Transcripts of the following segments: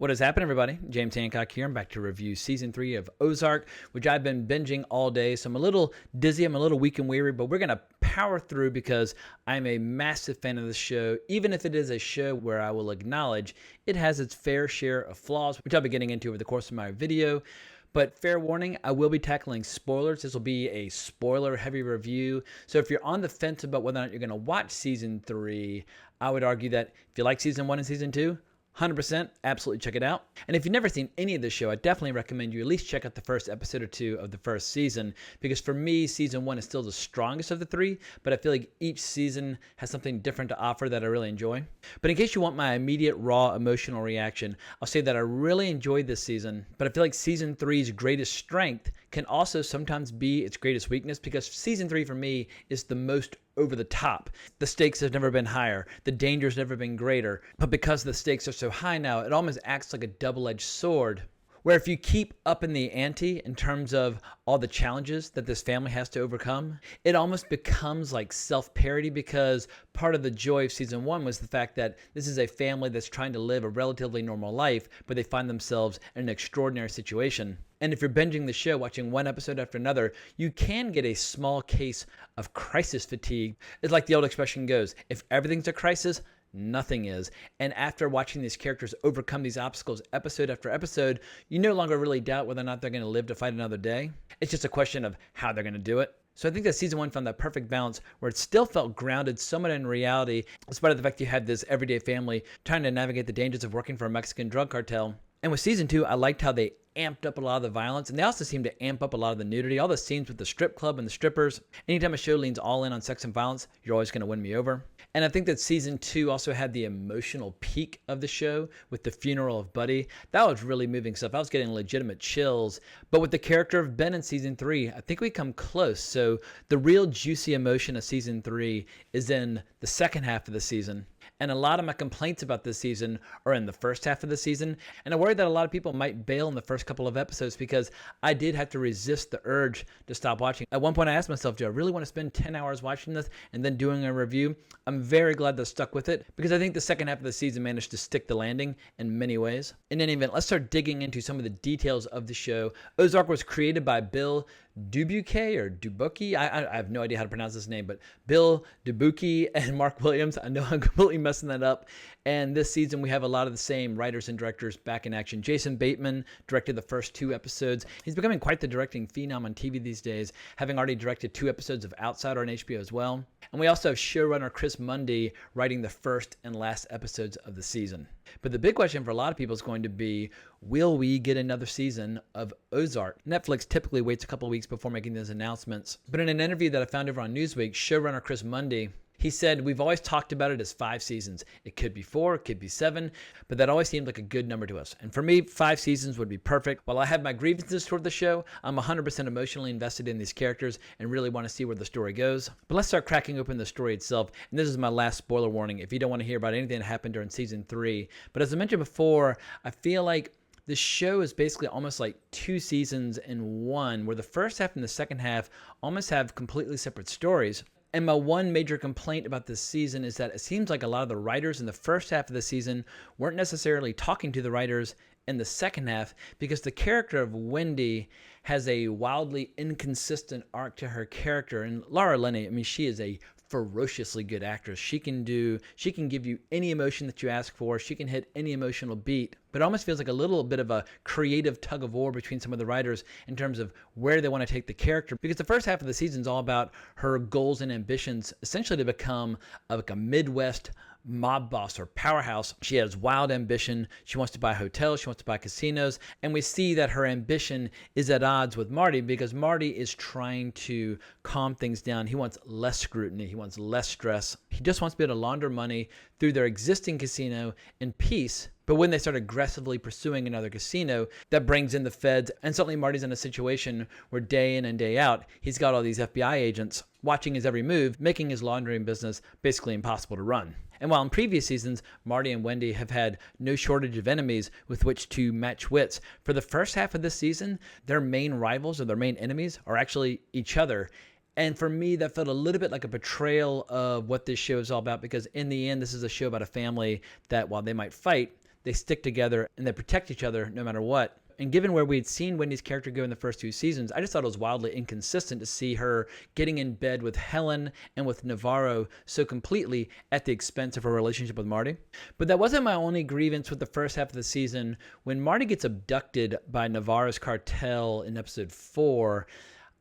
What has happened, everybody? James Hancock here. I'm back to review Season 3 of Ozark, which I've been binging all day, so I'm a little dizzy, I'm a little weak and weary, but we're going to power through because I'm a massive fan of this show, even if it is a show where I will acknowledge it has its fair share of flaws, which I'll be getting into over the course of my video. But fair warning, I will be tackling spoilers. This will be a spoiler-heavy review. So if you're on the fence about whether or not you're going to watch Season 3, I would argue that if you like Season 1 and Season 2, 100%, absolutely check it out. And if you've never seen any of this show, I definitely recommend you at least check out the first episode or two of the first season, because for me, Season 1 is still the strongest of the three, but I feel like each season has something different to offer that I really enjoy. But in case you want my immediate, raw, emotional reaction, I'll say that I really enjoyed this season, but I feel like Season 3's greatest strength can also sometimes be its greatest weakness, because Season 3 for me is the most over the top. The stakes have never been higher. The danger's never been greater. But because the stakes are so high now, it almost acts like a double-edged sword, where if you keep up in the ante in terms of all the challenges that this family has to overcome, it almost becomes like self-parody, because part of the joy of Season 1 was the fact that this is a family that's trying to live a relatively normal life, but they find themselves in an extraordinary situation. And if you're binging the show, watching one episode after another, you can get a small case of crisis fatigue. It's like the old expression goes, if everything's a crisis, nothing is. And after watching these characters overcome these obstacles episode after episode, you no longer really doubt whether or not they're going to live to fight another day. It's just a question of how they're going to do it. So I think that Season 1 found that perfect balance where it still felt grounded somewhat in reality, despite the fact you had this everyday family trying to navigate the dangers of working for a Mexican drug cartel. And with Season 2, I liked how they amped up a lot of the violence, and they also seemed to amp up a lot of the nudity. All the scenes with the strip club and the strippers. Anytime a show leans all in on sex and violence, you're always going to win me over. And I think that Season 2 also had the emotional peak of the show with the funeral of Buddy. That was really moving stuff. I was getting legitimate chills. But with the character of Ben in Season 3, I think we come close. So the real juicy emotion of Season 3 is in the second half of the season. And a lot of my complaints about this season are in the first half of the season. And I worry that a lot of people might bail in the first couple of episodes, because I did have to resist the urge to stop watching. At one point I asked myself, do I really want to spend 10 hours watching this and then doing a review? I'm very glad that I stuck with it, because I think the second half of the season managed to stick the landing in many ways. In any event, let's start digging into some of the details of the show. Ozark was created by Bill Dubuque or Dubuque. I have no idea how to pronounce this name, but Bill Dubuque and Mark Williams. I know I'm completely messing that up. And this season we have a lot of the same writers and directors back in action. Jason Bateman directed the first 2 episodes. He's becoming quite the directing phenom on TV these days, having already directed 2 episodes of Outsider on HBO as well. And we also have showrunner Chris Mundy writing the first and last episodes of the season. But the big question for a lot of people is going to be, will we get another season of Ozark? Netflix typically waits a couple weeks before making those announcements. But in an interview that I found over on Newsweek, showrunner Chris Mundy, he said, we've always talked about it as 5 seasons. It could be 4, it could be 7, but that always seemed like a good number to us. And for me, 5 seasons would be perfect. While I have my grievances toward the show, I'm 100% emotionally invested in these characters and really want to see where the story goes. But let's start cracking open the story itself. And this is my last spoiler warning if you don't want to hear about anything that happened during Season 3. But as I mentioned before, I feel like the show is basically almost like 2 seasons in one, where the first half and the second half almost have completely separate stories. And my one major complaint about this season is that it seems like a lot of the writers in the first half of the season weren't necessarily talking to the writers in the second half, because the character of Wendy has a wildly inconsistent arc to her character. And Laura Linney, I mean, she is a ferociously good actress. She can give you any emotion that you ask for. She can hit any emotional beat. But it almost feels like a little bit of a creative tug of war between some of the writers in terms of where they want to take the character. Because the first half of the season is all about her goals and ambitions, essentially to become like a Midwest mob boss or powerhouse. She has wild ambition. She wants to buy hotels. She wants to buy casinos. And we see that her ambition is at odds with Marty, because Marty is trying to calm things down. He wants less scrutiny. He wants less stress. He just wants to be able to launder money through their existing casino in peace. But when they start aggressively pursuing another casino, that brings in the feds. And suddenly Marty's in a situation where day in and day out, he's got all these FBI agents watching his every move, making his laundering business basically impossible to run. And while in previous seasons, Marty and Wendy have had no shortage of enemies with which to match wits, for the first half of this season, their main rivals or their main enemies are actually each other. And for me, that felt a little bit like a betrayal of what this show is all about, because in the end, this is a show about a family that, while they might fight, they stick together and they protect each other no matter what. And given where we'd seen Wendy's character go in the first 2 seasons, I just thought it was wildly inconsistent to see her getting in bed with Helen and with Navarro so completely at the expense of her relationship with Marty. But that wasn't my only grievance with the first half of the season. When Marty gets abducted by Navarro's cartel in episode 4,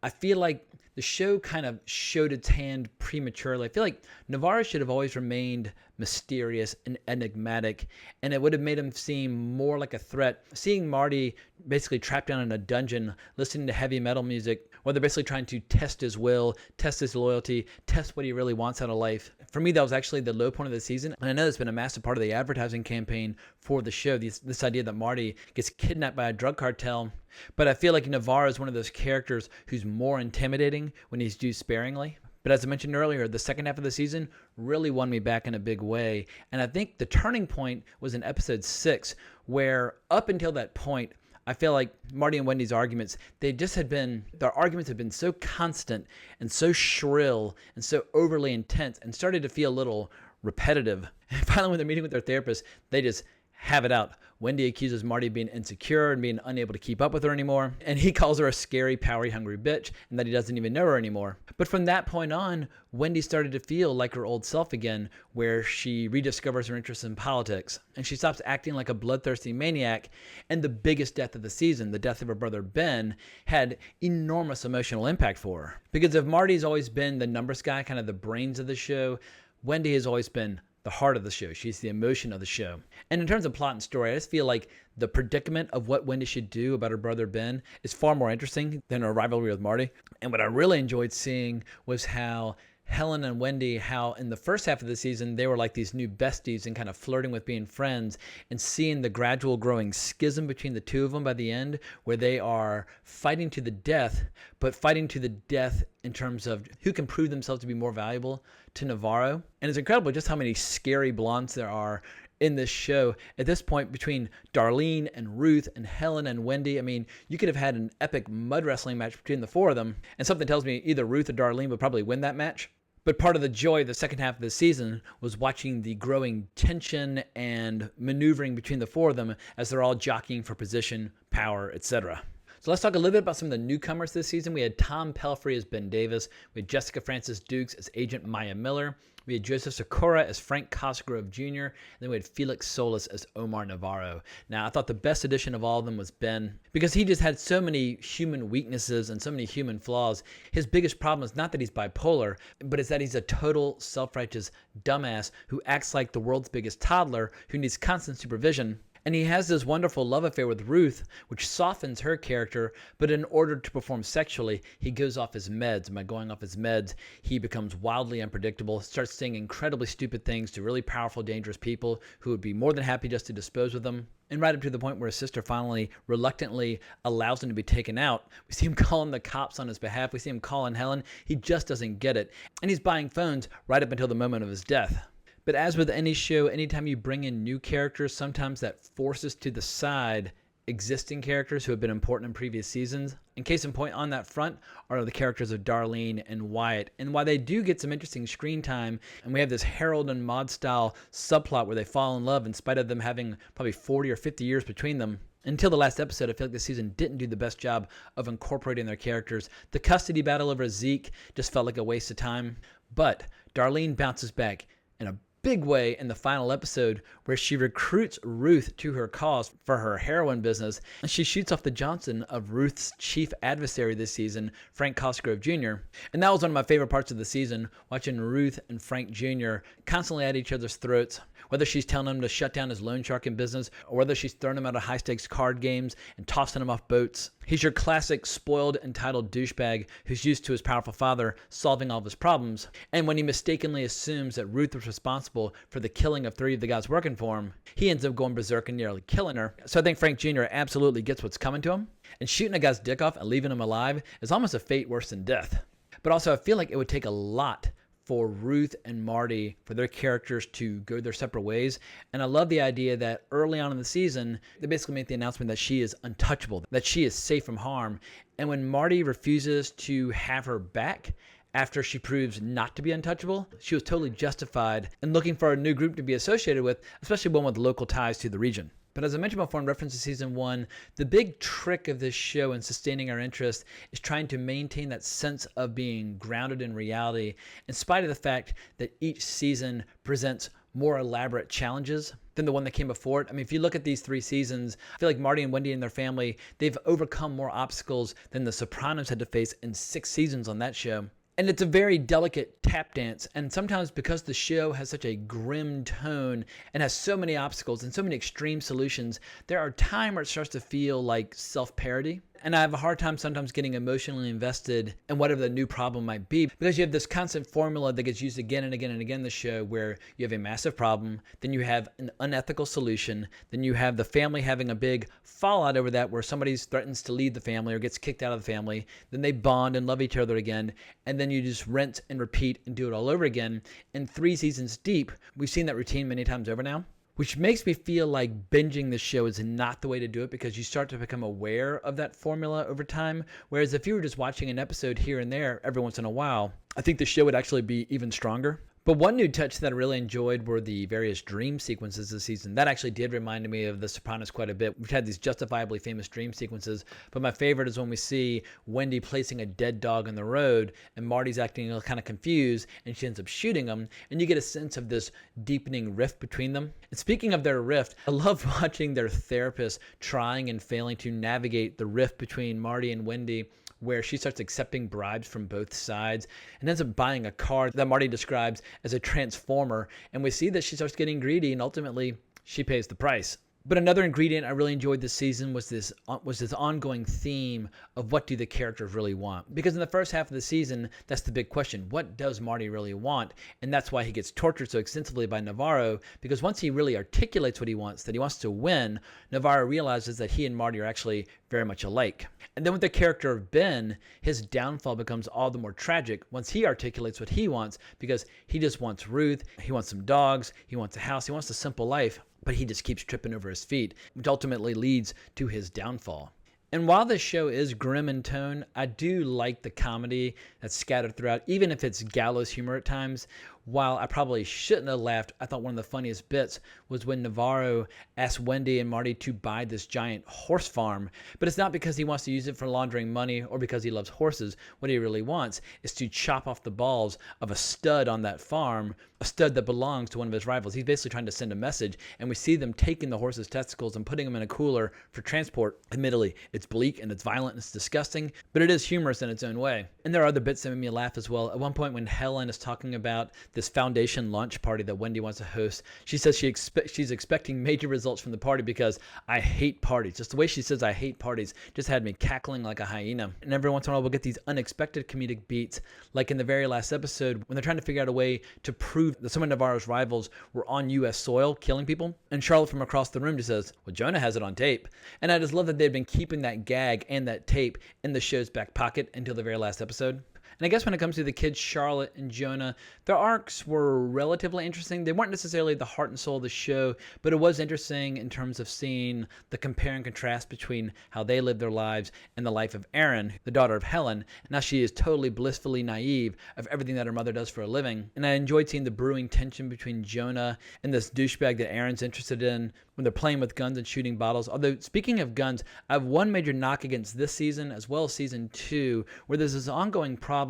I feel like the show kind of showed its hand prematurely. I feel like Navarro should have always remained mysterious and enigmatic, and it would have made him seem more like a threat. Seeing Marty basically trapped down in a dungeon, listening to heavy metal music, where they're basically trying to test his will, test his loyalty, test what he really wants out of life. For me, that was actually the low point of the season, and I know it's been a massive part of the advertising campaign for the show, this idea that Marty gets kidnapped by a drug cartel. But I feel like Navarro is one of those characters who's more intimidating when he's used sparingly. But as I mentioned earlier, the second half of the season really won me back in a big way. And I think the turning point was in episode 6, where up until that point, I feel like Marty and Wendy's arguments, their arguments have been so constant and so shrill and so overly intense and started to feel a little repetitive. And finally, when they're meeting with their therapist, they just have it out. Wendy accuses Marty of being insecure and being unable to keep up with her anymore, and he calls her a scary, power-hungry bitch, and that he doesn't even know her anymore. But from that point on, Wendy started to feel like her old self again, where she rediscovers her interest in politics, and she stops acting like a bloodthirsty maniac. And the biggest death of the season, the death of her brother Ben, had enormous emotional impact for her. Because if Marty's always been the numbers guy, kind of the brains of the show, Wendy has always been the heart of the show. She's the emotion of the show. And in terms of plot and story, I just feel like the predicament of what Wendy should do about her brother Ben is far more interesting than her rivalry with Marty. And what I really enjoyed seeing was how Helen and Wendy, how in the first half of the season, they were like these new besties and kind of flirting with being friends, and seeing the gradual growing schism between the two of them by the end, where they are fighting to the death, but fighting to the death in terms of who can prove themselves to be more valuable to Navarro. And it's incredible just how many scary blondes there are in this show. At this point, between Darlene and Ruth and Helen and Wendy, I mean, you could have had an epic mud wrestling match between the 4 of them, and something tells me either Ruth or Darlene would probably win that match. But part of the joy of the second half of the season was watching the growing tension and maneuvering between the 4 of them as they're all jockeying for position, power, etc. So let's talk a little bit about some of the newcomers this season. We had Tom Pelphrey as Ben Davis. We had Jessica Francis Dukes as Agent Maya Miller. We had Joseph Sikora as Frank Cosgrove Jr. And then we had Felix Solis as Omar Navarro. Now, I thought the best addition of all of them was Ben, because he just had so many human weaknesses and so many human flaws. His biggest problem is not that he's bipolar, but it's that he's a total self-righteous dumbass who acts like the world's biggest toddler who needs constant supervision. And he has this wonderful love affair with Ruth, which softens her character, but in order to perform sexually, he goes off his meds. And by going off his meds, he becomes wildly unpredictable, starts saying incredibly stupid things to really powerful, dangerous people who would be more than happy just to dispose of them. And right up to the point where his sister finally reluctantly allows him to be taken out. We see him calling the cops on his behalf. We see him calling Helen. He just doesn't get it. And he's buying phones right up until the moment of his death. But as with any show, anytime you bring in new characters, sometimes that forces to the side existing characters who have been important in previous seasons. And case in point on that front are the characters of Darlene and Wyatt. And while they do get some interesting screen time, and we have this Harold and Maude style subplot where they fall in love in spite of them having probably 40 or 50 years between them, until the last episode, I feel like this season didn't do the best job of incorporating their characters. The custody battle over Zeke just felt like a waste of time. But Darlene bounces back in a big way in the final episode, where she recruits Ruth to her cause for her heroin business, and she shoots off the Johnson of Ruth's chief adversary this season, Frank Cosgrove Jr. And that was one of my favorite parts of the season, watching Ruth and Frank Jr. constantly at each other's throats, whether she's telling him to shut down his loan sharking business, or whether she's throwing him out of high-stakes card games and tossing him off boats. He's your classic spoiled, entitled douchebag who's used to his powerful father solving all of his problems. And when he mistakenly assumes that Ruth was responsible for the killing of 3 of the guys working for him, he ends up going berserk and nearly killing her. So I think Frank Jr. absolutely gets what's coming to him. And shooting a guy's dick off and leaving him alive is almost a fate worse than death. But also, I feel like it would take a lot for Ruth and Marty, for their characters to go their separate ways. And I love the idea that early on in the season, they basically make the announcement that she is untouchable, that she is safe from harm. And when Marty refuses to have her back after she proves not to be untouchable, she was totally justified in looking for a new group to be associated with, especially one with local ties to the region. But as I mentioned before in reference to season 1, the big trick of this show in sustaining our interest is trying to maintain that sense of being grounded in reality, in spite of the fact that each season presents more elaborate challenges than the one that came before it. I mean, if you look at these 3 seasons, I feel like Marty and Wendy and their family, they've overcome more obstacles than the Sopranos had to face in 6 seasons on that show. And it's a very delicate tap dance. And sometimes because the show has such a grim tone and has so many obstacles and so many extreme solutions, there are times where it starts to feel like self-parody. And I have a hard time sometimes getting emotionally invested in whatever the new problem might be, because you have this constant formula that gets used again and again and again in the show, where you have a massive problem, then you have an unethical solution, then you have the family having a big fallout over that, where somebody threatens to leave the family or gets kicked out of the family, then they bond and love each other again, and then you just rinse and repeat and do it all over again. And 3 seasons deep, we've seen that routine many times over now, which makes me feel like binging the show is not the way to do it, because you start to become aware of that formula over time. Whereas if you were just watching an episode here and there every once in a while, I think the show would actually be even stronger. But one new touch that I really enjoyed were the various dream sequences this season. That actually did remind me of The Sopranos quite a bit. We've had these justifiably famous dream sequences, but my favorite is when we see Wendy placing a dead dog in the road, and Marty's acting kind of confused, and she ends up shooting him, and you get a sense of this deepening rift between them. And speaking of their rift, I love watching their therapist trying and failing to navigate the rift between Marty and Wendy, where she starts accepting bribes from both sides and ends up buying a car that Marty describes as a transformer. And we see that she starts getting greedy, and ultimately she pays the price. But another ingredient I really enjoyed this season was this ongoing theme of what do the characters really want. Because in the first half of the season, that's the big question. What does Marty really want? And that's why he gets tortured so extensively by Navarro, because once he really articulates what he wants, that he wants to win, Navarro realizes that he and Marty are actually very much alike. And then with the character of Ben, his downfall becomes all the more tragic once he articulates what he wants, because he just wants Ruth, he wants some dogs, he wants a house, he wants a simple life. But he just keeps tripping over his feet, which ultimately leads to his downfall. And while this show is grim in tone, I do like the comedy that's scattered throughout, even if it's gallows humor at times. While I probably shouldn't have laughed, I thought one of the funniest bits was when Navarro asked Wendy and Marty to buy this giant horse farm. But it's not because he wants to use it for laundering money or because he loves horses. What he really wants is to chop off the balls of a stud on that farm, a stud that belongs to one of his rivals. He's basically trying to send a message, and we see them taking the horse's testicles and putting them in a cooler for transport. Admittedly, it's bleak and it's violent and it's disgusting, but it is humorous in its own way. And there are other bits that made me laugh as well. At one point when Helen is talking about this foundation lunch party that Wendy wants to host, she says she's expecting major results from the party because I hate parties. Just the way she says I hate parties just had me cackling like a hyena. And every once in a while we'll get these unexpected comedic beats, like in the very last episode when they're trying to figure out a way to prove that some of Navarro's rivals were on U.S. soil killing people. And Charlotte from across the room just says, well, Jonah has it on tape. And I just love that they've been keeping that gag and that tape in the show's back pocket until the very last episode. And I guess when it comes to the kids, Charlotte and Jonah, their arcs were relatively interesting. They weren't necessarily the heart and soul of the show, but it was interesting in terms of seeing the compare and contrast between how they live their lives and the life of Erin, the daughter of Helen. Now she is totally blissfully naive of everything that her mother does for a living. And I enjoyed seeing the brewing tension between Jonah and this douchebag that Erin's interested in when they're playing with guns and shooting bottles. Although, speaking of guns, I have one major knock against this season as well as season 2, where there's this ongoing problem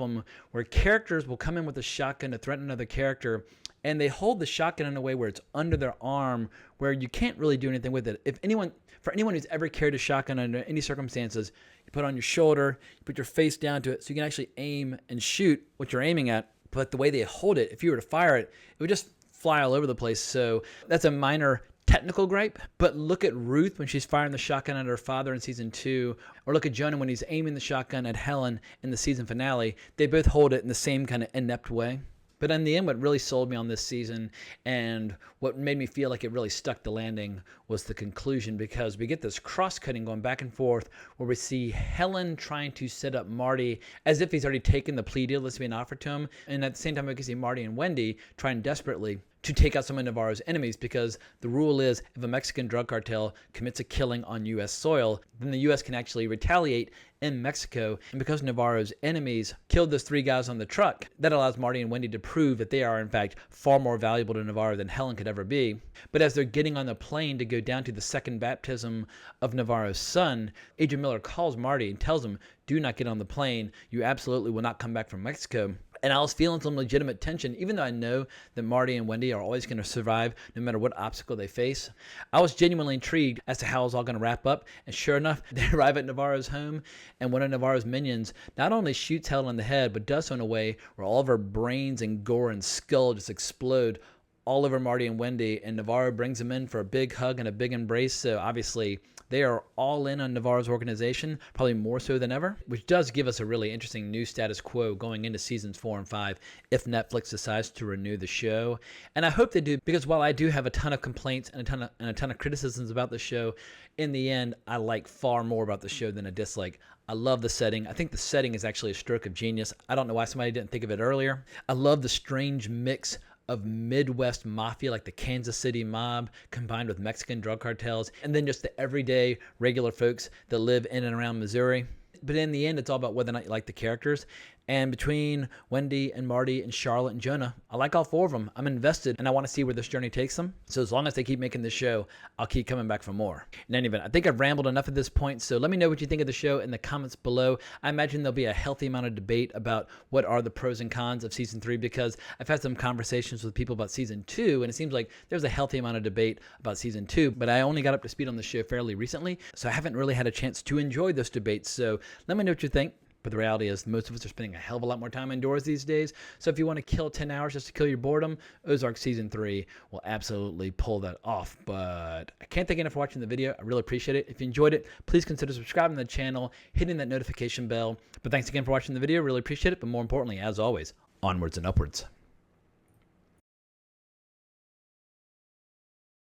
where characters will come in with a shotgun to threaten another character, and they hold the shotgun in a way where it's under their arm, where you can't really do anything with it. For anyone who's ever carried a shotgun under any circumstances, you put it on your shoulder, you put your face down to it so you can actually aim and shoot what you're aiming at. But the way they hold it, if you were to fire it, it would just fly all over the place. So that's a minor technical gripe. But look at Ruth when she's firing the shotgun at her father in season 2, or look at Jonah when he's aiming the shotgun at Helen in the season finale. They both hold it in the same kind of inept way. But in the end, what really sold me on this season and what made me feel like it really stuck the landing was the conclusion, because we get this cross-cutting going back and forth where we see Helen trying to set up Marty as if he's already taken the plea deal that's being offered to him. And at the same time, we can see Marty and Wendy trying desperately to take out some of Navarro's enemies, because the rule is if a Mexican drug cartel commits a killing on U.S. soil, then the U.S. can actually retaliate in Mexico. And because Navarro's enemies killed those 3 guys on the truck, that allows Marty and Wendy to prove that they are in fact far more valuable to Navarro than Helen could ever be. But as they're getting on the plane to go down to the second baptism of Navarro's son, Agent Miller calls Marty and tells him, do not get on the plane. You absolutely will not come back from Mexico. And I was feeling some legitimate tension, even though I know that Marty and Wendy are always going to survive no matter what obstacle they face. I was genuinely intrigued as to how it's all going to wrap up. And sure enough, they arrive at Navarro's home, and one of Navarro's minions not only shoots Helen in the head, but does so in a way where all of her brains and gore and skull just explode all over Marty and Wendy, and Navarro brings them in for a big hug and a big embrace. So obviously they are all in on Navarro's organization, probably more so than ever, which does give us a really interesting new status quo going into seasons 4 and 5 if Netflix decides to renew the show. And I hope they do, because while I do have a ton of complaints and a ton of criticisms about the show, in the end, I like far more about the show than I dislike. I love the setting. I think the setting is actually a stroke of genius. I don't know why somebody didn't think of it earlier. I love the strange mix of Midwest mafia, like the Kansas City mob, combined with Mexican drug cartels, and then just the everyday regular folks that live in and around Missouri. But in the end, it's all about whether or not you like the characters. And between Wendy and Marty and Charlotte and Jonah, I like all 4 of them. I'm invested, and I want to see where this journey takes them. So as long as they keep making this show, I'll keep coming back for more. In any event, I think I've rambled enough at this point, so let me know what you think of the show in the comments below. I imagine there'll be a healthy amount of debate about what are the pros and cons of Season 3, because I've had some conversations with people about Season 2, and it seems like there's a healthy amount of debate about Season 2, but I only got up to speed on the show fairly recently, so I haven't really had a chance to enjoy those debates. So let me know what you think. But the reality is most of us are spending a hell of a lot more time indoors these days. So if you want to kill 10 hours just to kill your boredom, Ozark Season 3 will absolutely pull that off. But I can't thank you enough for watching the video. I really appreciate it. If you enjoyed it, please consider subscribing to the channel, hitting that notification bell. But thanks again for watching the video. Really appreciate it. But more importantly, as always, onwards and upwards.